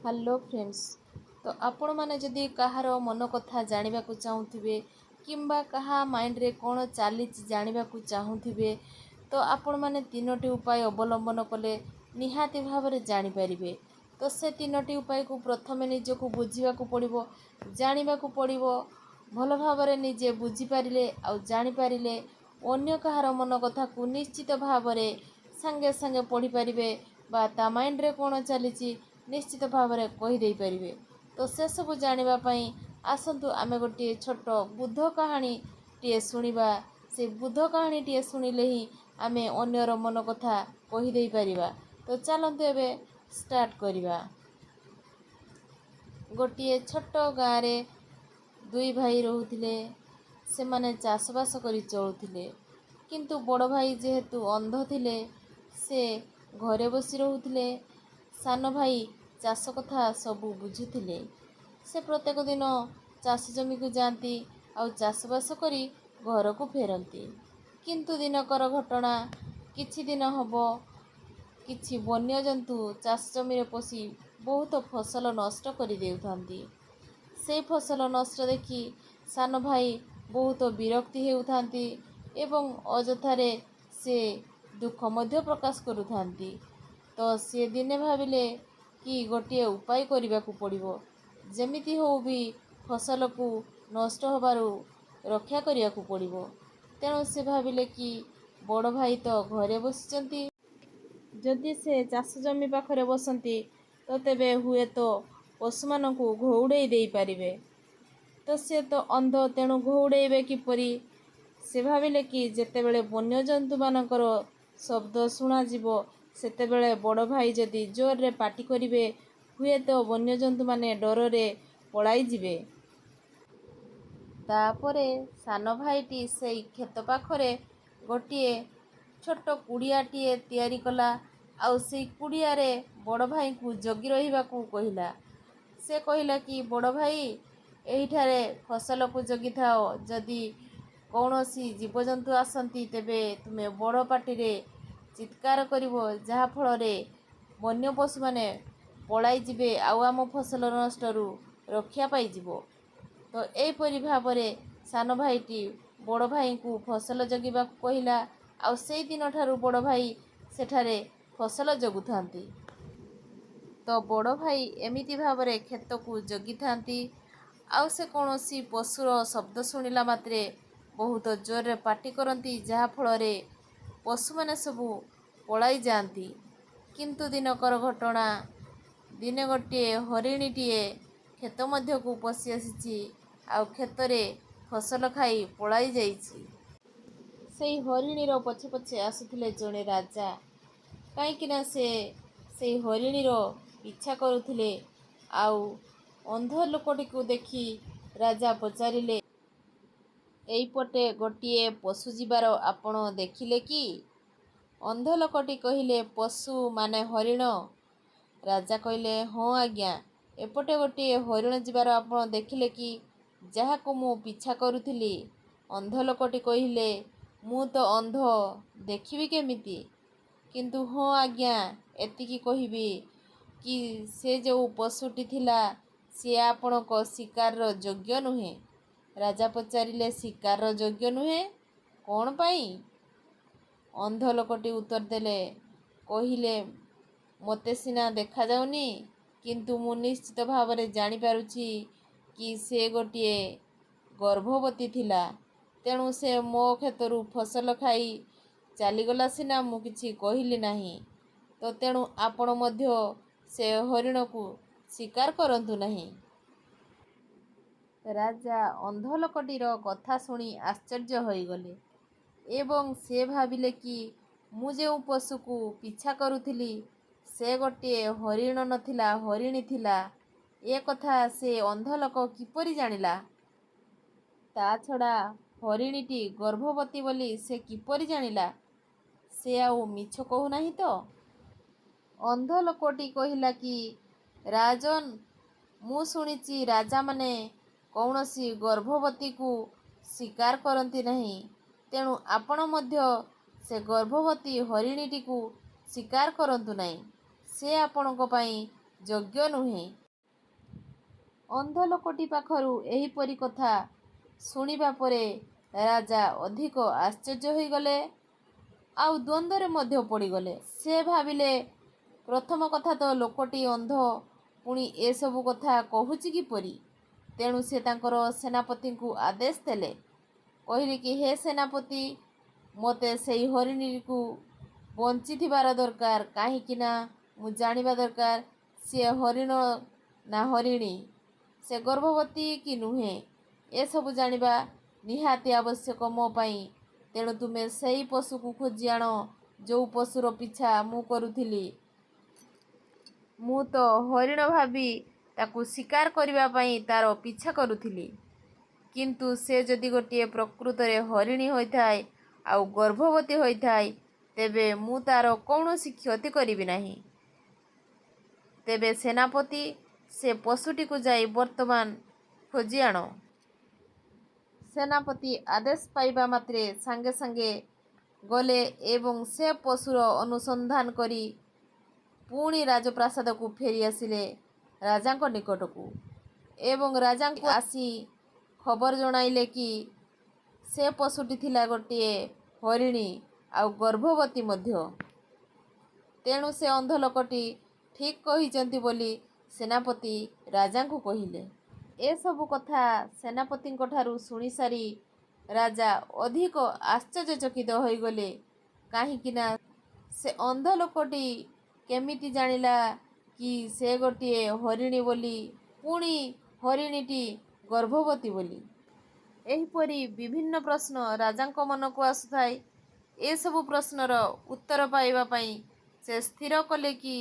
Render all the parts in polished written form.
Hello friends. तो आपण मैंने जदि कहार मन कथा जानवा चाहूे किंबा कहा माइंड रे कौन चली जानवा चाहूे तो आपण मैंने तीनोटी उपाय अवलंबन कले निहाती भाव में जानीपर। तो से तीनोटी उपाय को प्रथम निजक बुझा पड़ो, जानवा पड़ो। भल भाव में निजे बुझीपारे आउ जानीपारे अन्य कहार मन कथा को निश्चित भाव में सांगे सांगे पढ़ी पारे बा ता माइंड रे कौन चली निश्चित भाव में कहीदे पारे। तो से सब जानापी आसतु आम गोटे छोट बुद्ध कहानी टे शुणा। से बुद्ध कहानी टे शुणिले ही आम अन्यर मन कथा कहीदे पारिबा। तो चलतु एबे स्टार्ट करिबा। गोटे छोट गाँव में दुई भाई रोहुथिले। से माने चाषबास करी चलुथिले, किंतु बड़ भाई जेहेतु अंध थिले से घरे बसी रोहुथिले। सान भाई चाष कथा सबू बुझुथिले। से प्रत्येक दिन चाष जमी को जाती आउ चाषबास करी घर को फेरती। किंतु दिनकर घटना किछि दिन हब किछि वन्यजंतु चाष जमी पशि बहुत फसल नष्ट कर देउथांती। से फसल नष्ट देखि सान भाई बहुत विरक्ति हेउथांती एवं अजथारे से दुख मध्य प्रकाश करुथांती। तो से दिने भाविले कि गोटे उपाय करने को पड़ो, जमिति हो भी फसल को नष्ट होबारू रक्षा करने को पड़ो। तेणु से भाविले कि बड़ भाई तो घरे बसिचंती, जदि से चाष जमी पाखरे बसंती तो तेबे हुए तो पशु मान को घौड़े दे पारिबे। तो से तो अंध, तेणु घौड़े किपरि। से भाविले कि जेतेबेले वन्यजंतु मानकर शब्द शुणा जीवो सेतेबेले बड़ भाई जदि जोर रे पाटी करिवे हुए तो वन्यजंतु माने डर रे पलाई जिवे। तापरे सान भाईटी से खेत पाखरे गोटे छोट कुड़ियाटीए तैयारी कला। आउ से कुड़िया रे बड़ भाई को जगी रहिबा को कहिला। से कहिला कि बड़ भाई एहिठारे फसल को जगी थाओ, जदि कौनसी जीवजंतु आसंती तेबे तुमे बड़ पाटी रे चित्कार करिवो, जहा फल रे वन्य पशु माने पलाई जिबे आउ आम फसल नष्टरू रक्षा पाई जिवो। तो एपरि भाव में सान भाईटी बड़ भाई को फसल जगिबा कहिला। आउ से दिन ठारू बड़ भाई सेठारे फसल जगुथांती। तो बड़ भाई एमिति भाव में खेत को जगी थांती। आउ से कौनसी पशुर शब्द शुणिला मात्रे बहुत जोर रे पाटी करती, जहा फल रे पशु माने सबू पलाई जाती। किंतु दिनकर घटना दिने गोटे हरिणीटीए खेत मध्य को पशि आसी आउ खेतरे फसल खाई पलाई जाइछि। सेई हरिणीर पछे पछे आसुथिले जणे राजा, कहीं से हरिणीर पीछा करुथिले। आउ अंध लोकटी को देखि राजा पचारिले, एईपटे गोटिए पशु जीवार आपण देखिले कि? अंध लोकटी कहिले, पशु माने हरिण। राजा कहिले, हाँ आज्ञा, एपटे गोटे हरिण जीवार आपण देखिले कि, जहा को मु पीछा करुथिली। अंध लोकटी कहिले, मु तो अंध, देखिबी केमिति? किंतु हाँ आज्ञा, एतिकी कहिबी कि से जो पशुटी थिला सी आपणक शिकार योग्य नुहे। राजा पचारिले, शिकार योग्य नुहे कौन पाई? अंध लोकटी उत्तर देले, कहिले, मते सिना देखा जाउनी, किंतु मु निश्चित भाव में जानी पारुछि कि से गोटिए गर्भवती थिला। तेणु से मो खेतरू फसल खाई चलीगला सिना मु किछि कहिली नाही। तो तेणु आपण मध्य से हरिण को शिकार करंतु नहीं। राजा अंध लोकटीर कथा शुणी आश्चर्य होइगले एवं से भाविले कि मु जो पशु को पीछा करुथिली से गोटे हरिण नथिला, हरिणी थिला। ए कथा से अंध लोक किपरि जानिला? ता छड़ा हरिणीटी गर्भवती बोली से किपरि जानिला? से आउ मिछ कहू नाही तो? अंध लोकटी कहिला कि राजन, मु शुणिछि राजा माने कौनसी गर्भवती को शिकार करती नहीं। तेणु आपण मध्य से गर्भवती हरिणीटी को शिकार करंतु नहीं। से आपणक पई ଯୋଗ୍ୟ ନୁହେଁ। ଅନ୍ଧ ଲୋକଟି ପାଖରୁ ଏହିପରି କଥା ଶୁଣିବା ପରେ ରାଜା ଅଧିକ ଆଶ୍ଚର୍ଯ୍ୟ ହୋଇଗଲେ ଆଉ ଦ୍ୱନ୍ଦ୍ୱରେ ମଧ୍ୟ ପଡ଼ିଗଲେ। ସେ ଭାବିଲେ, ପ୍ରଥମ କଥା ତ ଲୋକଟି ଅନ୍ଧ, ପୁଣି ଏସବୁ କଥା କହୁଛି କିପରି? ତେଣୁ ସେ ତାଙ୍କର ସେନାପତିଙ୍କୁ ଆଦେଶ ଦେଲେ, କହିଲେ କି ହେ ସେନାପତି, ମୋତେ ସେଇ ହରିଣୀକୁ ବଞ୍ଚିଥିବାର ଦରକାର। କାହିଁକି ନା ମୁଁ ଜାଣିବା ଦରକାର ସିଏ ହରିଣ ନା ହରିଣୀ, ସେ ଗର୍ଭବତୀ କି ନୁହେଁ, ଏସବୁ ଜାଣିବା ନିହାତି ଆବଶ୍ୟକ ମୋ ପାଇଁ। ତେଣୁ ତୁମେ ସେଇ ପଶୁକୁ ଖୋଜି ଆଣ ଯେଉଁ ପଶୁର ପିଛା ମୁଁ କରୁଥିଲି। ମୁଁ ତ ହରିଣ ଭାବି ତାକୁ ଶିକାର କରିବା ପାଇଁ ତାର ପିଛା କରୁଥିଲି। କିନ୍ତୁ ସେ ଯଦି ଗୋଟିଏ ପ୍ରକୃତରେ ହରିଣୀ ହୋଇଥାଏ ଆଉ ଗର୍ଭବତୀ ହୋଇଥାଏ, ତେବେ ମୁଁ ତାର କୌଣସି କ୍ଷତି କରିବି ନାହିଁ। ତେବେ ସେନାପତି, ସେ ପଶୁଟିକୁ ଯାଇ ବର୍ତ୍ତମାନ ଖୋଜି ଆଣ। ସେନାପତି ଆଦେଶ ପାଇବା ମାତ୍ରେ ସାଙ୍ଗେ ସାଙ୍ଗେ ଗଲେ ଏବଂ ସେ ପଶୁର ଅନୁସନ୍ଧାନ କରି ପୁଣି ରାଜପ୍ରାସାଦକୁ ଫେରି ଆସିଲେ ରାଜାଙ୍କ ନିକଟକୁ ଏବଂ ରାଜାଙ୍କୁ ଆସି ଖବର ଜଣାଇଲେ କି ସେ ପଶୁଟି ଥିଲା ଗୋଟିଏ ହରିଣୀ ଆଉ ଗର୍ଭବତୀ ମଧ୍ୟ। ତେଣୁ ସେ ଅନ୍ଧ ଲୋକଟି ଠିକ୍ କହିଛନ୍ତି ବୋଲି ସେନାପତି ରାଜାଙ୍କୁ କହିଲେ। ଏସବୁ କଥା ସେନାପତିଙ୍କଠାରୁ ଶୁଣିସାରି ରାଜା ଅଧିକ ଆଶ୍ଚର୍ଯ୍ୟଚକିତ ହୋଇଗଲେ। କାହିଁକି ନା ସେ ଅନ୍ଧ ଲୋକଟି କେମିତି ଜାଣିଲା କି ସେ ଗୋଟିଏ ହରିଣୀ ବୋଲି, ପୁଣି ହରିଣୀଟି ଗର୍ଭବତୀ ବୋଲି? ଏହିପରି ବିଭିନ୍ନ ପ୍ରଶ୍ନ ରାଜାଙ୍କ ମନକୁ ଆସୁଥାଏ। ଏସବୁ ପ୍ରଶ୍ନର ଉତ୍ତର ପାଇବା ପାଇଁ ସେ ସ୍ଥିର କଲେ କି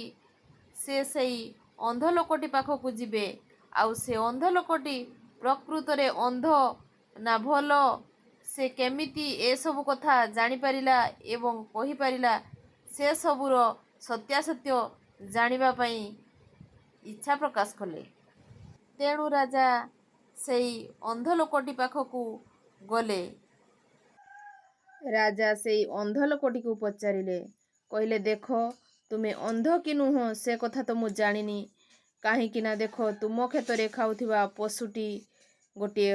ସେ ସେଇ ଅନ୍ଧ ଲୋକଟି ପାଖକୁ ଯିବେ। ଆଉ ସେ ଅନ୍ଧ ଲୋକଟି ପ୍ରକୃତରେ ଅନ୍ଧ ନା ଭଲ, ସେ କେମିତି ଏସବୁ କଥା ଜାଣିପାରିଲା ଏବଂ କହିପାରିଲା, ସେ ସବୁର ସତ୍ୟାସତ୍ୟ ଜାଣିବା ପାଇଁ ଇଚ୍ଛା ପ୍ରକାଶ କଲେ। ତେଣୁ ରାଜା ସେଇ ଅନ୍ଧ ଲୋକଟି ପାଖକୁ ଗଲେ। ରାଜା ସେଇ ଅନ୍ଧ ଲୋକଟିକୁ ପଚାରିଲେ, କହିଲେ, ଦେଖ, ତୁମେ ଅନ୍ଧ କି ନୁହଁ ସେ କଥା ତ ମୁଁ ଜାଣିନି। କାହିଁକି ନା ଦେଖ, ତୁମ କ୍ଷେତରେ ଖାଉଥିବା ପଶୁଟି ଗୋଟିଏ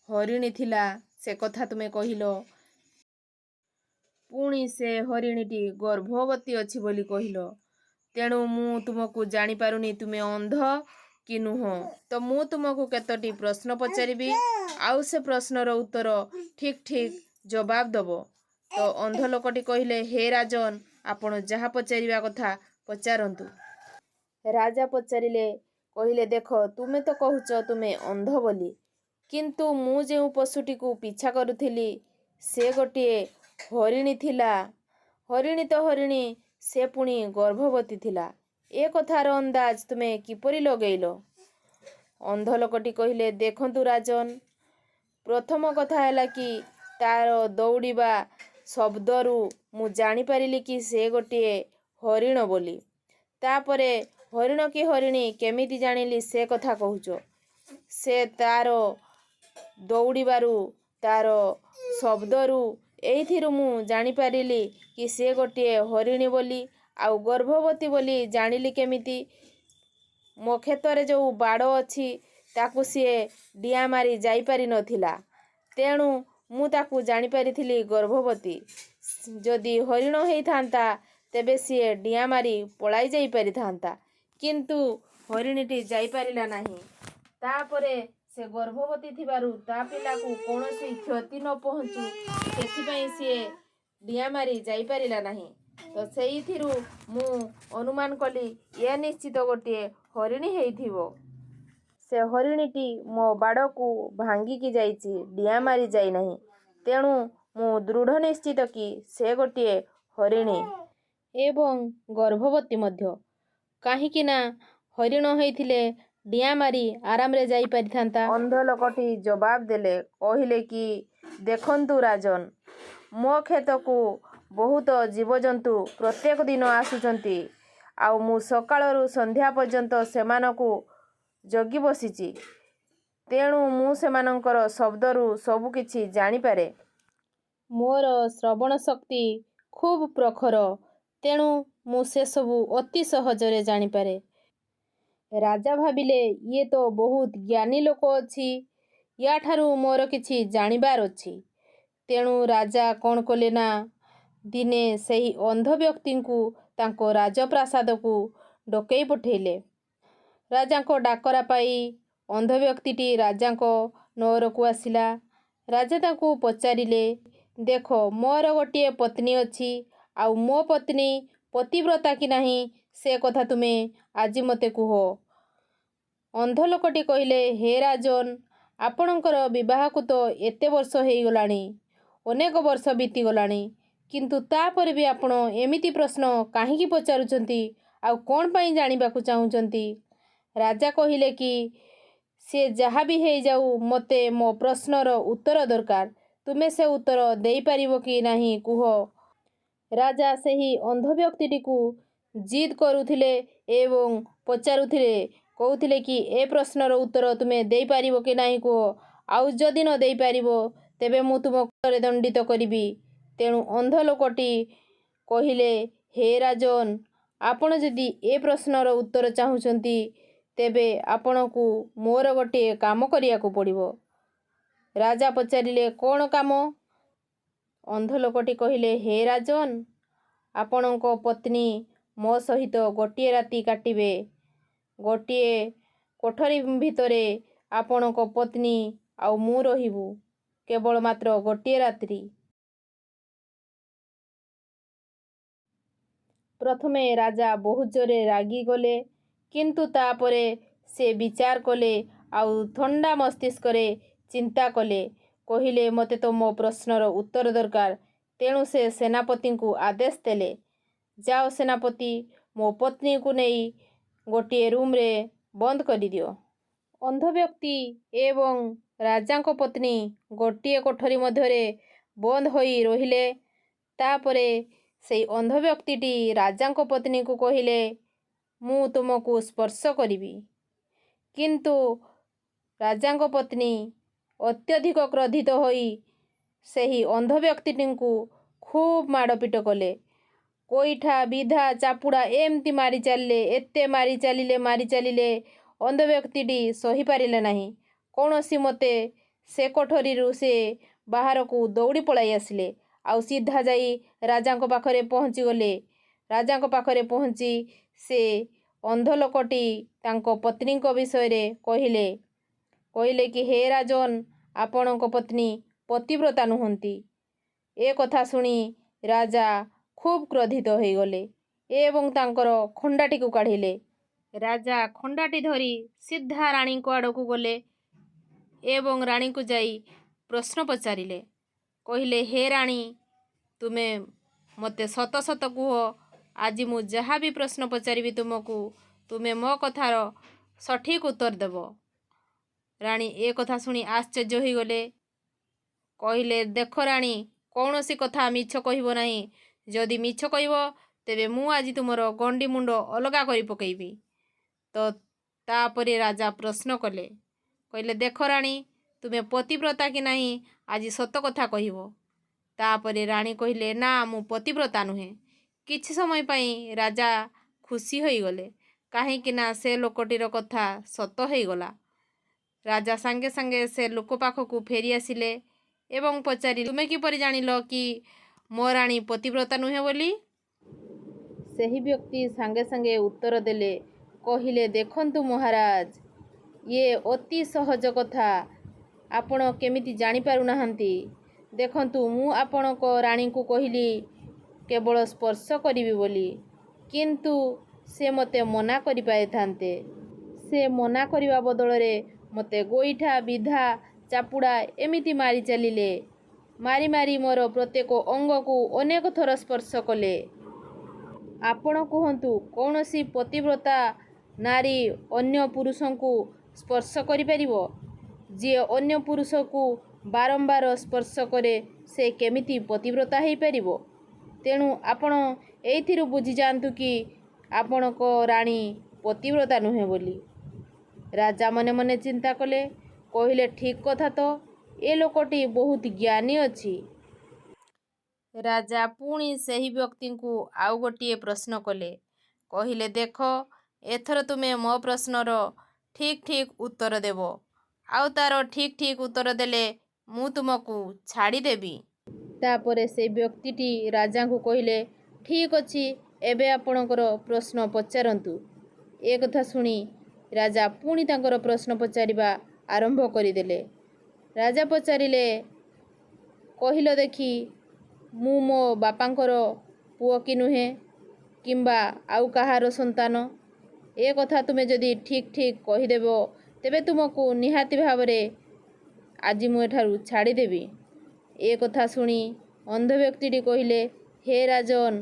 ହରିଣୀ ଥିଲା, ସେ କଥା ତୁମେ କହିଲ। ପୁଣି ସେ ହରିଣୀଟି ଗର୍ଭବତୀ ଅଛି ବୋଲି କହିଲ। ତେଣୁ ମୁଁ ତୁମକୁ ଜାଣିପାରୁନି ତୁମେ ଅନ୍ଧ କି ନୁହଁ। ତ ମୁଁ ତୁମକୁ କେତୋଟି ପ୍ରଶ୍ନ ପଚାରିବି, ଆଉ ସେ ପ୍ରଶ୍ନର ଉତ୍ତର ଠିକ୍ ଠିକ୍ ଜବାବ ଦେବ। ତ ଅନ୍ଧ ଲୋକଟି କହିଲେ, ହେ ରାଜନ, ଆପଣ ଯାହା ପଚାରିବା କଥା ପଚାରନ୍ତୁ। ରାଜା ପଚାରିଲେ, କହିଲେ, ଦେଖ, ତୁମେ ତ କହୁଛ ତୁମେ ଅନ୍ଧ ବୋଲି, କିନ୍ତୁ ମୁଁ ଯେଉଁ ପଶୁଟିକୁ ପିଛା କରୁଥିଲି ସେ ଗୋଟିଏ ହରିଣୀ ଥିଲା। ହରିଣୀ ତ ହରିଣୀ, ସେ ପୁଣି ଗର୍ଭବତୀ ଥିଲା। ଏ କଥାର ଅନ୍ଦାଜ ତୁମେ କିପରି ଲଗେଇଲ? ଅନ୍ଧ ଲୋକଟି କହିଲେ, ଦେଖନ୍ତୁ ରାଜନ, ପ୍ରଥମ କଥା ହେଲା କି ତାର ଦୌଡ଼ିବା ଶବ୍ଦରୁ ମୁଁ ଜାଣିପାରିଲି କି ସେ ଗୋଟିଏ ହରିଣ ବୋଲି। ତାପରେ ହରିଣ କି ହରିଣୀ କେମିତି ଜାଣିଲି ସେ କଥା କହୁଛ? ସେ ତାର ଦୌଡ଼ିବାରୁ, ତାର ଶବ୍ଦରୁ, ଏଇଥିରୁ ମୁଁ ଜାଣିପାରିଲି କି ସେ ଗୋଟିଏ ହରିଣୀ ବୋଲି। ଆଉ ଗର୍ଭବତୀ ବୋଲି ଜାଣିଲି କେମିତି? ମୋ କ୍ଷେତରେ ଯେଉଁ ବାଡ଼ ଅଛି ତାକୁ ସିଏ ଡିଆଁ ମାରି ଯାଇପାରିନଥିଲା। ତେଣୁ ମୁଁ ତାକୁ ଜାଣିପାରିଥିଲି ଗର୍ଭବତୀ। ଯଦି ହରିଣ ହେଇଥାନ୍ତା ତେବେ ସିଏ ଡିଆଁ ମାରି ପଳାଇ ଯାଇପାରିଥାନ୍ତା। କିନ୍ତୁ ହରିଣୀଟି ଯାଇପାରିଲା ନାହିଁ। ତାପରେ ସେ ଗର୍ଭବତୀ ଥିବାରୁ ତା ପିଲାକୁ କୌଣସି କ୍ଷତି ନ ପହଞ୍ଚୁ ସେଥିପାଇଁ ସିଏ ଡିଆଁ ମାରି ଯାଇପାରିଲା ନାହିଁ। ତ ସେଇଥିରୁ ମୁଁ ଅନୁମାନ କଲି ଏ ନିଶ୍ଚିତ ଗୋଟିଏ ହରିଣୀ ହେଇଥିବ। ସେ ହରିଣୀଟି ମୋ ବାଡ଼କୁ ଭାଙ୍ଗିକି ଯାଇଛି, ଡିଆଁ ମାରି ଯାଇନାହିଁ। ତେଣୁ ମୁଁ ଦୃଢ଼ ନିଶ୍ଚିତ କି ସେ ଗୋଟିଏ ହରିଣୀ ଏବଂ ଗର୍ଭବତୀ ମଧ୍ୟ। କାହିଁକି ନା ହରିଣ ହେଇଥିଲେ ଡିଆଁ ମାରି ଆରାମରେ ଯାଇପାରିଥାନ୍ତା। ଅନ୍ଧ ଲୋକଟି ଜବାବ ଦେଲେ, କହିଲେ କି ଦେଖନ୍ତୁ ରାଜନ, ମୋ କ୍ଷେତକୁ ବହୁତ ଜୀବଜନ୍ତୁ ପ୍ରତ୍ୟେକ ଦିନ ଆସୁଛନ୍ତି ଆଉ ମୁଁ ସକାଳରୁ ସନ୍ଧ୍ୟା ପର୍ଯ୍ୟନ୍ତ ସେମାନଙ୍କୁ ଜଗି ବସିଛି। ତେଣୁ ମୁଁ ସେମାନଙ୍କର ଶବ୍ଦରୁ ସବୁକିଛି ଜାଣିପାରେ। ମୋର ଶ୍ରବଣ ଶକ୍ତି ଖୁବ୍ ପ୍ରଖର। ତେଣୁ ମୁଁ ସେସବୁ ଅତି ସହଜରେ ଜାଣିପାରେ। ରାଜା ଭାବିଲେ ଇଏ ତ ବହୁତ ଜ୍ଞାନୀ ଲୋକ ଅଛି, ୟାଠାରୁ ମୋର କିଛି ଜାଣିବାର ଅଛି। ତେଣୁ ରାଜା କ'ଣ କଲେ ନା ଦିନେ ସେହି ଅନ୍ଧ ବ୍ୟକ୍ତିଙ୍କୁ ତାଙ୍କ ରାଜପ୍ରାସାଦକୁ ଡକେଇ ପଠେଇଲେ। ରାଜାଙ୍କ ଡାକରା ପାଇ ଅନ୍ଧ ବ୍ୟକ୍ତିଟି ରାଜାଙ୍କ ନଅରକୁ ଆସିଲା। ରାଜା ତାକୁ ପଚାରିଲେ, ଦେଖ, ମୋର ଗୋଟିଏ ପତ୍ନୀ ଅଛି, ଆଉ ମୋ ପତ୍ନୀ ପତିବ୍ରତା କି ନାହିଁ ସେ କଥା ତୁମେ ଆଜି ମୋତେ କୁହ। ଅନ୍ଧ ଲୋକଟି କହିଲେ, ହେ ରାଜନ, ଆପଣଙ୍କର ବିବାହକୁ ତ ଏତେ ବର୍ଷ ହେଇଗଲାଣି, ଅନେକ ବର୍ଷ ବିତିଗଲାଣି, କିନ୍ତୁ ତାପରେ ବି ଆପଣ ଏମିତି ପ୍ରଶ୍ନ କାହିଁକି ପଚାରୁଛନ୍ତି? ଆଉ କ'ଣ ପାଇଁ ଜାଣିବାକୁ ଚାହୁଁଛନ୍ତି? ରାଜା କହିଲେ କି ସେ ଯାହା ବି ହେଇଯାଉ, ମୋତେ ମୋ ପ୍ରଶ୍ନର ଉତ୍ତର ଦରକାର। ତୁମେ ସେ ଉତ୍ତର ଦେଇପାରିବ କି ନାହିଁ କୁହ। ରାଜା ସେହି ଅନ୍ଧ ବ୍ୟକ୍ତିଟିକୁ ଜିଦ୍ କରୁଥିଲେ ଏବଂ ପଚାରୁଥିଲେ, କହୁଥିଲେ କି ଏ ପ୍ରଶ୍ନର ଉତ୍ତର ତୁମେ ଦେଇପାରିବ କି ନାହିଁ କୁହ, ଆଉ ଯଦି ନ ଦେଇପାରିବ ତେବେ ମୁଁ ତୁମକୁ ଦଣ୍ଡିତ କରିବି। ତେଣୁ ଅନ୍ଧ ଲୋକଟି କହିଲେ, ହେ ରାଜନ, ଆପଣ ଯଦି ଏ ପ୍ରଶ୍ନର ଉତ୍ତର ଚାହୁଁଛନ୍ତି ତେବେ ଆପଣଙ୍କୁ ମୋର ଗୋଟିଏ କାମ କରିବାକୁ ପଡ଼ିବ। ରାଜା ପଚାରିଲେ, କ'ଣ କାମ? ଅନ୍ଧ ଲୋକଟି କହିଲେ, ହେ ରାଜନ, ଆପଣଙ୍କ ପତ୍ନୀ ମୋ ସହିତ ଗୋଟିଏ ରାତି କାଟିବେ। ଗୋଟିଏ କୋଠରୀ ଭିତରେ ଆପଣଙ୍କ ପତ୍ନୀ ଆଉ ମୁଁ ରହିବୁ, କେବଳ ମାତ୍ର ଗୋଟିଏ ରାତ୍ରି। ପ୍ରଥମେ ରାଜା ବହୁତ ଜୋରେ ରାଗିଗଲେ, କିନ୍ତୁ ତାପରେ ସେ ବିଚାର କଲେ ଆଉ ଥଣ୍ଡା ମସ୍ତିଷ୍କରେ ଚିନ୍ତା କଲେ। କହିଲେ, ମୋତେ ତ ମୋ ପ୍ରଶ୍ନର ଉତ୍ତର ଦରକାର। ତେଣୁ ସେ ସେନାପତିଙ୍କୁ ଆଦେଶ ଦେଲେ, ଯାଅ ସେନାପତି, ମୋ ପତ୍ନୀକୁ ନେଇ ଗୋଟିଏ ରୁମ୍ରେ ବନ୍ଦ କରିଦିଅ। ଅନ୍ଧ ବ୍ୟକ୍ତି ଏବଂ ରାଜାଙ୍କ ପତ୍ନୀ ଗୋଟିଏ କୋଠରୀ ମଧ୍ୟରେ ବନ୍ଦ ହୋଇ ରହିଲେ। ତାପରେ ସେହି ଅନ୍ଧ ବ୍ୟକ୍ତିଟି ରାଜାଙ୍କ ପତ୍ନୀକୁ କହିଲେ, ମୁଁ ତୁମକୁ ସ୍ପର୍ଶ କରିବି। କିନ୍ତୁ ରାଜାଙ୍କ ପତ୍ନୀ ଅତ୍ୟଧିକ କ୍ରୋଧିତ ହୋଇ ସେହି ଅନ୍ଧ ବ୍ୟକ୍ତିଟିଙ୍କୁ ଖୁବ୍ ମାଡ଼ପିଟ କଲେ। କୋଇଠା, ବିଧା, ଚାପୁଡ଼ା ଏମିତି ମାରି ଚାଲିଲେ, ଏତେ ମାରି ଚାଲିଲେ ଅନ୍ଧ ବ୍ୟକ୍ତିଟି ସହିପାରିଲେ ନାହିଁ। କୌଣସି ମତେ ସେ କୋଠରୀରୁ ସେ ବାହାରକୁ ଦୌଡ଼ି ପଳାଇ ଆସିଲେ, ଆଉ ସିଧା ଯାଇ ରାଜାଙ୍କ ପାଖରେ ପହଞ୍ଚିଗଲେ। ରାଜାଙ୍କ ପାଖରେ ପହଞ୍ଚି ସେ ଅନ୍ଧ ଲୋକଟି ତାଙ୍କ ପତ୍ନୀଙ୍କ ବିଷୟରେ କହିଲେ କି ହେ ରାଜନ, ଆପଣଙ୍କ ପତ୍ନୀ ପତିବ୍ରତା ନୁହନ୍ତି। ଏ କଥା ଶୁଣି ରାଜା ଖୁବ୍ କ୍ରୋଧିତ ହୋଇଗଲେ ଏବଂ ତାଙ୍କର ଖଣ୍ଡାଟିକୁ କାଢ଼ିଲେ। ରାଜା ଖଣ୍ଡାଟି ଧରି ସିଧା ରାଣୀଙ୍କ ଆଡ଼କୁ ଗଲେ ଏବଂ ରାଣୀଙ୍କୁ ଯାଇ ପ୍ରଶ୍ନ ପଚାରିଲେ। କହିଲେ, ହେ ରାଣୀ, ତୁମେ ମୋତେ ସତ ସତ କୁହ, ଆଜି ମୁଁ ଯାହା ବି ପ୍ରଶ୍ନ ପଚାରିବି ତୁମକୁ, ତୁମେ ମୋ କଥାର ସଠିକ୍ ଉତ୍ତର ଦେବ। ରାଣୀ ଏ କଥା ଶୁଣି ଆଶ୍ଚର୍ଯ୍ୟ ହୋଇଗଲେ। କହିଲେ, ଦେଖ ରାଣୀ, କୌଣସି କଥା ମିଛ କହିବ ନାହିଁ। ଯଦି ମିଛ କହିବ ତେବେ ମୁଁ ଆଜି ତୁମର ଗଣ୍ଡି ମୁଣ୍ଡ ଅଲଗା କରି ପକାଇବି। ତ ତାପରେ ରାଜା ପ୍ରଶ୍ନ କଲେ, କହିଲେ, ଦେଖ ରାଣୀ, ତୁମେ ପତିବ୍ରତା କି ନାହିଁ ଆଜି ସତ କଥା କହିବ। ତାପରେ ରାଣୀ କହିଲେ, ନା, ମୁଁ ପତିବ୍ରତା ନୁହେଁ। କିଛି ସମୟ ପାଇଁ ରାଜା ଖୁସି ହୋଇଗଲେ, କାହିଁକି ନା ସେ ଲୋକଟିର କଥା ସତ ହୋଇଗଲା। ରାଜା ସାଙ୍ଗେ ସାଙ୍ଗେ ସେ ଲୋକ ପାଖକୁ ଫେରି ଆସିଲେ ଏବଂ ପଚାରିଲେ, ତୁମେ କିପରି ଜାଣିଲ କି ମୋ ରାଣୀ ପତିବ୍ରତା ନୁହେଁ ବୋଲି? ସେହି ବ୍ୟକ୍ତି ସାଙ୍ଗେ ସାଙ୍ଗେ ଉତ୍ତର ଦେଲେ, କହିଲେ, ଦେଖନ୍ତୁ ମହାରାଜ, ଇଏ ଅତି ସହଜ କଥା। ଆପଣ କେମିତି ଜାଣିପାରୁନାହାନ୍ତି? ଦେଖନ୍ତୁ, ମୁଁ ଆପଣଙ୍କ ରାଣୀଙ୍କୁ କହିଲି କେବଳ ସ୍ପର୍ଶ କରିବି ବୋଲି, କିନ୍ତୁ ସେ ମୋତେ ମନା କରିପାରିଥାନ୍ତେ। ସେ ମନା କରିବା ବଦଳରେ ମୋତେ ଗୋଇଠା, ବିଧା, ଚାପୁଡ଼ା ଏମିତି ମାରି ଚାଲିଲେ। ମାରି ମୋର ପ୍ରତ୍ୟେକ ଅଙ୍ଗକୁ ଅନେକ ଥର ସ୍ପର୍ଶ କଲେ। ଆପଣ କୁହନ୍ତୁ, କୌଣସି ପତିବ୍ରତା ନାରୀ ଅନ୍ୟ ପୁରୁଷଙ୍କୁ ସ୍ପର୍ଶ କରିପାରିବ? ଯିଏ ଅନ୍ୟ ପୁରୁଷକୁ ବାରମ୍ବାର ସ୍ପର୍ଶ କରେ ସେ କେମିତି ପତିବ୍ରତା ହେଇପାରିବ? ତେଣୁ ଆପଣ ଏଇଥିରୁ ବୁଝିଯାଆନ୍ତୁ କି ଆପଣଙ୍କ ରାଣୀ ପତିବ୍ରତା ନୁହେଁ ବୋଲି। ରାଜା ମନେ ମନେ ଚିନ୍ତା କଲେ। କହିଲେ, ଠିକ୍ କଥା ତ, ଏ ଲୋକଟି ବହୁତ ଜ୍ଞାନୀ ଅଛି। ରାଜା ପୁଣି ସେହି ବ୍ୟକ୍ତିଙ୍କୁ ଆଉ ଗୋଟିଏ ପ୍ରଶ୍ନ କଲେ। କହିଲେ, ଦେଖ, ଏଥର ତୁମେ ମୋ ପ୍ରଶ୍ନର ଠିକ୍ ଠିକ୍ ଉତ୍ତର ଦେବ। ଆଉ ତା'ର ଠିକ୍ ଠିକ୍ ଉତ୍ତର ଦେଲେ ମୁଁ ତୁମକୁ ଛାଡ଼ିଦେବି। ତାପରେ ସେ ବ୍ୟକ୍ତିଟି ରାଜାଙ୍କୁ କହିଲେ, ଠିକ୍ ଅଛି, ଏବେ ଆପଣଙ୍କର ପ୍ରଶ୍ନ ପଚାରନ୍ତୁ। ଏ କଥା ଶୁଣି ରାଜା ପୁଣି ତାଙ୍କର ପ୍ରଶ୍ନ ପଚାରିବା ଆରମ୍ଭ କରିଦେଲେ। ରାଜା ପଚାରିଲେ, କହିଲ ଦେଖି, ମୁଁ ମୋ ବାପାଙ୍କର ପୁଅ କି ନୁହେଁ, କିମ୍ବା ଆଉ କାହାର ସନ୍ତାନ? ଏ କଥା ତୁମେ ଯଦି ଠିକ୍ ଠିକ୍ କହିଦେବ, ତେବେ ତୁମକୁ ନିହାତି ଭାବରେ ଆଜି ମୁଁ ଏଠାରୁ ଛାଡ଼ିଦେବି। ଏ କଥା ଶୁଣି ଅନ୍ଧ ବ୍ୟକ୍ତିଟି କହିଲେ, ହେ ରାଜନ,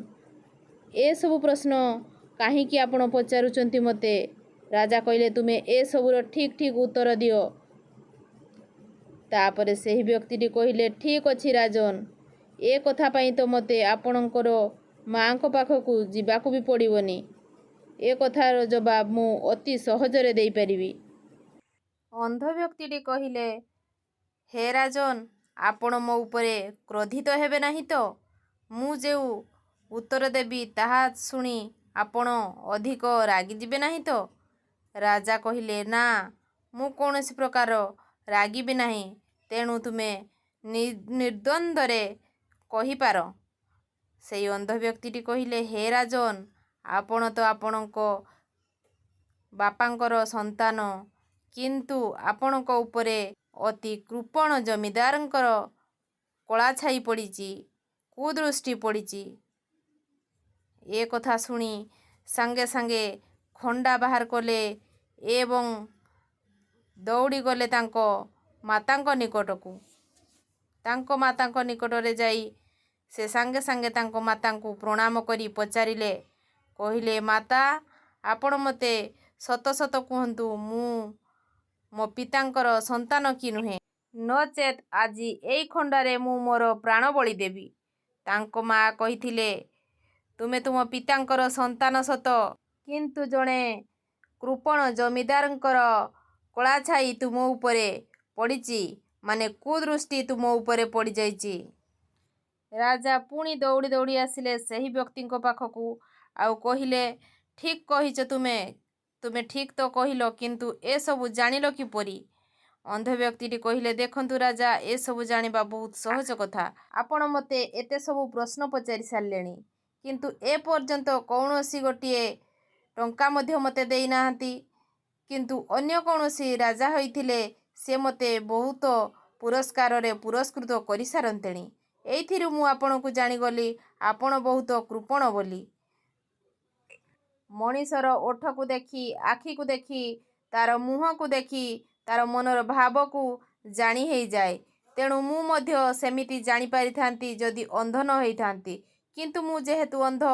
ଏସବୁ ପ୍ରଶ୍ନ କାହିଁକି ଆପଣ ପଚାରୁଛନ୍ତି ମୋତେ? ରାଜା କହିଲେ, ତୁମେ ଏସବୁର ଠିକ୍ ଠିକ୍ ଉତ୍ତର ଦିଅ। ତାପରେ ସେହି ବ୍ୟକ୍ତିଟି କହିଲେ, ଠିକ୍ ଅଛି ରାଜନ, ଏ କଥା ପାଇଁ ତ ମୋତେ ଆପଣଙ୍କର ମାଆଙ୍କ ପାଖକୁ ଯିବାକୁ ବି ପଡ଼ିବନି। ଏ କଥାର ଜବାବ ମୁଁ ଅତି ସହଜରେ ଦେଇପାରିବି। ଅନ୍ଧ ବ୍ୟକ୍ତିଟି କହିଲେ, ହେ ରାଜନ, ଆପଣ ମୋ ଉପରେ କ୍ରୋଧିତ ହେବେ ନାହିଁ ତ? ମୁଁ ଯେଉଁ ଉତ୍ତର ଦେବି ତାହା ଶୁଣି ଆପଣ ଅଧିକ ରାଗିଯିବେ ନାହିଁ ତ? ରାଜା କହିଲେ, ନା, ମୁଁ କୌଣସି ପ୍ରକାର ରାଗିବି ନାହିଁ। ତେଣୁ ତୁମେ ନିର୍ଦ୍ୱନ୍ଦ୍ୱରେ କହିପାର। ସେହି ଅନ୍ଧ ବ୍ୟକ୍ତିଟି କହିଲେ, ହେ ରାଜନ, ଆପଣ ତ ଆପଣଙ୍କ ବାପାଙ୍କର ସନ୍ତାନ, କିନ୍ତୁ ଆପଣଙ୍କ ଉପରେ ଅତି କୃପଣ ଜମିଦାରଙ୍କର କଳାଛାଇ ପଡ଼ିଛି, କୁଦୃଷ୍ଟି ପଡ଼ିଛି। ଏ କଥା ଶୁଣି ସାଙ୍ଗେ ସାଙ୍ଗେ ଖଣ୍ଡା ବାହାର କଲେ ଏବଂ ଦୌଡ଼ିଗଲେ ତାଙ୍କ ମାତାଙ୍କ ନିକଟକୁ। ତାଙ୍କ ମାତାଙ୍କ ନିକଟରେ ଯାଇ ସେ ସାଙ୍ଗେ ସାଙ୍ଗେ ତାଙ୍କ ମାତାଙ୍କୁ ପ୍ରଣାମ କରି ପଚାରିଲେ, କହିଲେ, ମାତା, ଆପଣ ମୋତେ ସତ ସତ କୁହନ୍ତୁ, ମୁଁ ମୋ ପିତାଙ୍କର ସନ୍ତାନ କି ନୁହେଁ? ନଚେତ୍ ଆଜି ଏଇ ଖଣ୍ଡାରେ ମୁଁ ମୋର ପ୍ରାଣ ବଳି ଦେବି। ତାଙ୍କ ମା କହିଥିଲେ, ତୁମେ ତୁମ ପିତାଙ୍କର ସନ୍ତାନ ସତ, କିନ୍ତୁ ଜଣେ କୃପଣ ଜମିଦାରଙ୍କର କଳାଛାଇ ତୁମ ଉପରେ ପଡ଼ିଛି, ମାନେ କୁଦୃଷ୍ଟି ତୁମ ଉପରେ ପଡ଼ିଯାଇଛି। ରାଜା ପୁଣି ଦୌଡ଼ି ଦୌଡ଼ି ଆସିଲେ ସେହି ବ୍ୟକ୍ତିଙ୍କ ପାଖକୁ ଆଉ କହିଲେ, ଠିକ୍ କହିଛ ତୁମେ ଠିକ୍ ତ କହିଲ, କିନ୍ତୁ ଏସବୁ ଜାଣିଲ କିପରି? ଅନ୍ଧ ବ୍ୟକ୍ତିଟି କହିଲେ, ଦେଖନ୍ତୁ ରାଜା, ଏସବୁ ଜାଣିବା ବହୁତ ସହଜ କଥା। ଆପଣ ମୋତେ ଏତେ ସବୁ ପ୍ରଶ୍ନ ପଚାରି ସାରିଲେଣି, କିନ୍ତୁ ଏପର୍ଯ୍ୟନ୍ତ କୌଣସି ଗୋଟିଏ ଟଙ୍କା ମଧ୍ୟ ମୋତେ ଦେଇନାହାନ୍ତି। କିନ୍ତୁ ଅନ୍ୟ କୌଣସି ରାଜା ହୋଇଥିଲେ ସେ ମୋତେ ବହୁତ ପୁରସ୍କାରରେ ପୁରସ୍କୃତ କରିସାରନ୍ତେଣି। ଏଇଥିରୁ ମୁଁ ଆପଣଙ୍କୁ ଜାଣିଗଲି ଆପଣ ବହୁତ କୃପଣ ବୋଲି। ମଣିଷର ଓଠକୁ ଦେଖି, ଆଖିକୁ ଦେଖି, ତା'ର ମୁହଁକୁ ଦେଖି, ତା'ର ମନର ଭାବକୁ ଜାଣି ହେଇଯାଏ। ତେଣୁ ମୁଁ ମଧ୍ୟ ସେମିତି ଜାଣିପାରିଥାନ୍ତି ଯଦି ଅନ୍ଧ ନ ହେଇଥାନ୍ତି। କିନ୍ତୁ ମୁଁ ଯେହେତୁ ଅନ୍ଧ,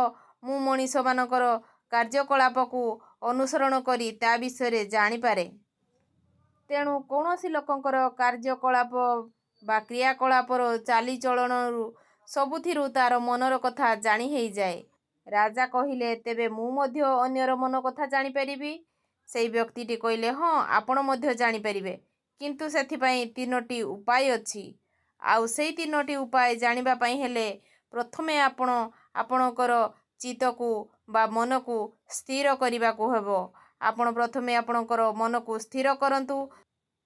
ମୁଁ ମଣିଷମାନଙ୍କର କାର୍ଯ୍ୟକଳାପକୁ ଅନୁସରଣ କରି ତା ବିଷୟରେ ଜାଣିପାରେ। ତେଣୁ କୌଣସି ଲୋକଙ୍କର କାର୍ଯ୍ୟକଳାପ ବା କ୍ରିୟାକଳାପର ଚାଲିଚଳଣରୁ ସବୁଥିରୁ ତା'ର ମନର କଥା ଜାଣି ହେଇଯାଏ। ରାଜା କହିଲେ, ତେବେ ମୁଁ ମଧ୍ୟ ଅନ୍ୟର ମନ କଥା ଜାଣିପାରିବି? ସେହି ବ୍ୟକ୍ତିଟି କହିଲେ, ହଁ, ଆପଣ ମଧ୍ୟ ଜାଣିପାରିବେ, କିନ୍ତୁ ସେଥିପାଇଁ 3ଟି ଉପାୟ ଅଛି। ଆଉ ସେଇ 3ଟି ଉପାୟ ଜାଣିବା ପାଇଁ ହେଲେ ପ୍ରଥମେ ଆପଣ ଆପଣଙ୍କର ଚିତ୍ତକୁ ବା ମନକୁ ସ୍ଥିର କରିବାକୁ ହେବ। ଆପଣ ପ୍ରଥମେ ଆପଣଙ୍କର ମନକୁ ସ୍ଥିର କରନ୍ତୁ,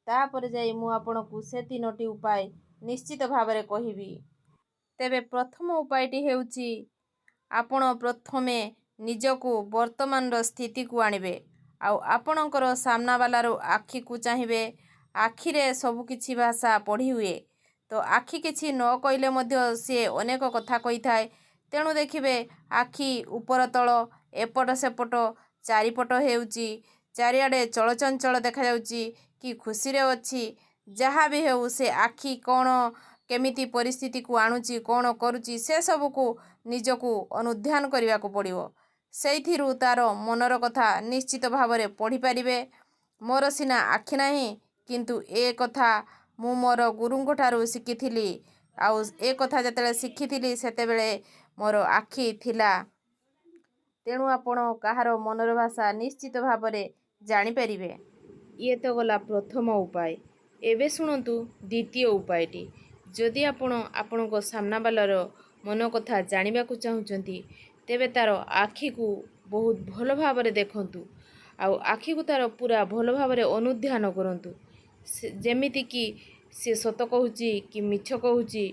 ତାପରେ ଯାଇ ମୁଁ ଆପଣଙ୍କୁ ସେ 3ଟି ଉପାୟ ନିଶ୍ଚିତ ଭାବରେ କହିବି। ତେବେ ପ୍ରଥମ ଉପାୟଟି ହେଉଛି, ଆପଣ ପ୍ରଥମେ ନିଜକୁ ବର୍ତ୍ତମାନର ସ୍ଥିତିକୁ ଆଣିବେ ଆଉ ଆପଣଙ୍କର ସାମ୍ନାବାଲାର ଆଖିକୁ ଚାହିଁବେ। ଆଖିରେ ସବୁକିଛି ଭାଷା ପଢ଼ି ହୁଏ, ତ ଆଖି କିଛି ନ କହିଲେ ମଧ୍ୟ ସିଏ ଅନେକ କଥା କହିଥାଏ। ତେଣୁ ଦେଖିବେ ଆଖି ଉପର ତଳ, ଏପଟ ସେପଟ, ଚାରିପଟ ହେଉଛି, ଚାରିଆଡ଼େ ଚଳଚଞ୍ଚଳ ଦେଖାଯାଉଛି କି ଖୁସିରେ ଅଛି, ଯାହା ବି ହେଉ ସେ ଆଖି କ'ଣ କେମିତି ପରିସ୍ଥିତିକୁ ଆଣୁଛି, କ'ଣ କରୁଛି, ସେସବୁକୁ ନିଜକୁ ଅନୁଧ୍ୟାନ କରିବାକୁ ପଡ଼ିବ। ସେଇଥିରୁ ତା'ର ମନର କଥା ନିଶ୍ଚିତ ଭାବରେ ପଢ଼ିପାରିବେ। ମୋର ସିନା ଆଖି ନାହିଁ, କିନ୍ତୁ ଏ କଥା ମୁଁ ମୋର ଗୁରୁଙ୍କଠାରୁ ଶିଖିଥିଲି। ଆଉ ଏ କଥା ଯେତେବେଳେ ଶିଖିଥିଲି ସେତେବେଳେ ମୋର ଆଖି ଥିଲା। ତେଣୁ ଆପଣ କାହାର ମନର ଭାଷା ନିଶ୍ଚିତ ଭାବରେ ଜାଣିପାରିବେ। ଇଏ ତ ଗଲା ପ୍ରଥମ ଉପାୟ। ଏବେ ଶୁଣନ୍ତୁ ଦ୍ୱିତୀୟ ଉପାୟଟି। ଯଦି ଆପଣ ଆପଣଙ୍କ ସାମ୍ନାବାଲାର ମନ କଥା ଜାଣିବାକୁ ଚାହୁଁଛନ୍ତି, ତେବେ ତା'ର ଆଖିକୁ ବହୁତ ଭଲ ଭାବରେ ଦେଖନ୍ତୁ। ଆଉ ଆଖିକୁ ତା'ର ପୁରା ଭଲ ଭାବରେ ଅନୁଧ୍ୟାନ କରନ୍ତୁ। ଯେମିତିକି ସେ ସତ କହୁଛି କି ମିଛ କହୁଛି,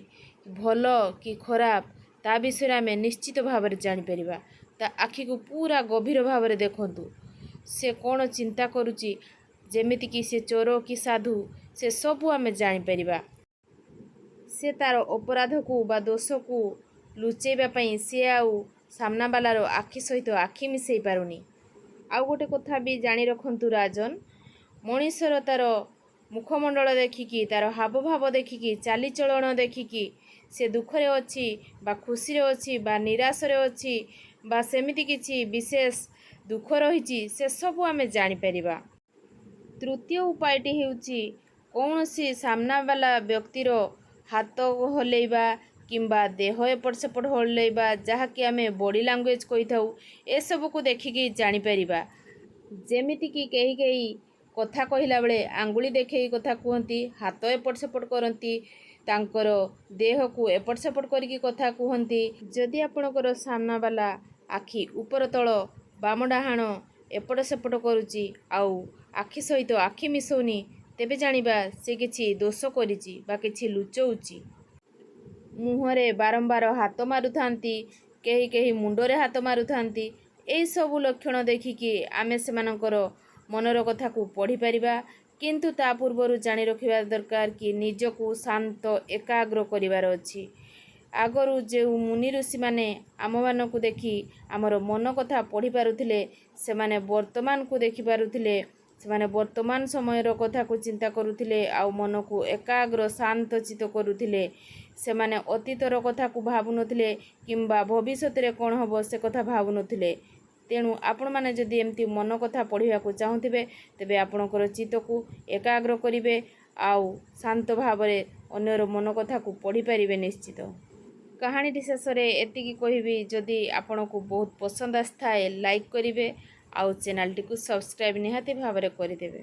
ଭଲ କି ଖରାପ, ତା ବିଷୟରେ ଆମେ ନିଶ୍ଚିତ ଭାବରେ ଜାଣିପାରିବା। ତା ଆଖିକୁ ପୁରା ଗଭୀର ଭାବରେ ଦେଖନ୍ତୁ। ସେ କ'ଣ ଚିନ୍ତା କରୁଛି, ଯେମିତିକି ସେ ଚୋର କି ସାଧୁ, ସେ ସବୁ ଆମେ ଜାଣିପାରିବା। ସେ ତା'ର ଅପରାଧକୁ ବା ଦୋଷକୁ ଲୁଚେଇବା ପାଇଁ ସିଏ ଆଉ ସାମ୍ନାବାଲାର ଆଖି ସହିତ ଆଖି ମିଶାଇ ପାରୁନି। ଆଉ ଗୋଟେ କଥା ବି ଜାଣି ରଖନ୍ତୁ ରାଜନ, ମଣିଷର ତା'ର ମୁଖମଣ୍ଡଳ ଦେଖିକି, ତା'ର ହାବଭାବ ଦେଖିକି, ଚାଲିଚଳଣ ଦେଖିକି ସେ ଦୁଃଖରେ ଅଛି ବା ଖୁସିରେ ଅଛି ବା ନିରାଶରେ ଅଛି ବା ସେମିତି କିଛି ବିଶେଷ ଦୁଃଖ ରହିଛି, ସେସବୁ ଆମେ ଜାଣିପାରିବା। ତୃତୀୟ ଉପାୟଟି ହେଉଛି କୌଣସି ସାମ୍ନାବାଲା ବ୍ୟକ୍ତିର ହାତ ହଲେଇବା କିମ୍ବା ଦେହ ଏପଟ ସେପଟ ହଲେଇବା, ଯାହାକି ଆମେ ବଡ଼ି ଲାଙ୍ଗୁଏଜ୍ କହିଥାଉ, ଏସବୁକୁ ଦେଖିକି ଜାଣିପାରିବା। ଯେମିତିକି କେହି କେହି କଥା କହିଲା ବେଳେ ଆଙ୍ଗୁଳି ଦେଖେଇ କଥା କୁହନ୍ତି, ହାତ ଏପଟ ସେପଟ କରନ୍ତି, ତାଙ୍କର ଦେହକୁ ଏପଟ ସେପଟ କରିକି କଥା କୁହନ୍ତି। ଯଦି ଆପଣଙ୍କର ସାମ୍ନାବାଲା ଆଖି ଉପର ତଳ, ବାମ ଡାହାଣ ଏପଟ ସେପଟ କରୁଛି ଆଉ ଆଖି ସହିତ ଆଖି ମିଶଉନି, ତେବେ ଜାଣିବା ସେ କିଛି ଦୋଷ କରିଛି ବା କିଛି ଲୁଚଉଛି। ମୁହଁରେ ବାରମ୍ବାର ହାତ ମାରୁଥାନ୍ତି, କେହି କେହି ମୁଣ୍ଡରେ ହାତ ମାରୁଥାନ୍ତି, ଏହିସବୁ ଲକ୍ଷଣ ଦେଖିକି ଆମେ ସେମାନଙ୍କର ମନର କଥାକୁ ପଢ଼ିପାରିବା। କିନ୍ତୁ ତା ପୂର୍ବରୁ ଜାଣି ରଖିବା ଦରକାର କି ନିଜକୁ ଶାନ୍ତ ଏକାଗ୍ର କରିବାର ଅଛି। ଆଗରୁ ଯେଉଁ ମୁନି ଋଷିମାନେ ଆମମାନଙ୍କୁ ଦେଖି ଆମର ମନ କଥା ପଢ଼ିପାରୁଥିଲେ, ସେମାନେ ବର୍ତ୍ତମାନକୁ ଦେଖିପାରୁଥିଲେ, ସେମାନେ ବର୍ତ୍ତମାନ ସମୟର କଥାକୁ ଚିନ୍ତା କରୁଥିଲେ ଆଉ ମନକୁ ଏକାଗ୍ର ଶାନ୍ତ ଚିତ୍ତ କରୁଥିଲେ। ସେମାନେ ଅତୀତର କଥାକୁ ଭାବୁନଥିଲେ କିମ୍ବା ଭବିଷ୍ୟତରେ କ'ଣ ହେବ ସେ କଥା ଭାବୁନଥିଲେ। ତେଣୁ ଆପଣମାନେ ଯଦି ଏମିତି ମନ କଥା ପଢ଼ିବାକୁ ଚାହୁଁଥିବେ, ତେବେ ଆପଣଙ୍କର ଚିତ୍ତକୁ ଏକାଗ୍ର କରିବେ ଆଉ ଶାନ୍ତ ଭାବରେ ଅନ୍ୟର ମନ କଥାକୁ ପଢ଼ିପାରିବେ ନିଶ୍ଚିତ। କାହାଣୀଟି ଶେଷରେ ଏତିକି କହିବି, ଯଦି ଆପଣଙ୍କୁ ବହୁତ ପସନ୍ଦ ଆସିଥାଏ ଲାଇକ୍ କରିବେ ଆଉ ଚ୍ୟାନେଲଟିକୁ ସବସ୍କ୍ରାଇବ୍ ନିହାତି ଭାବରେ କରିଦେବେ।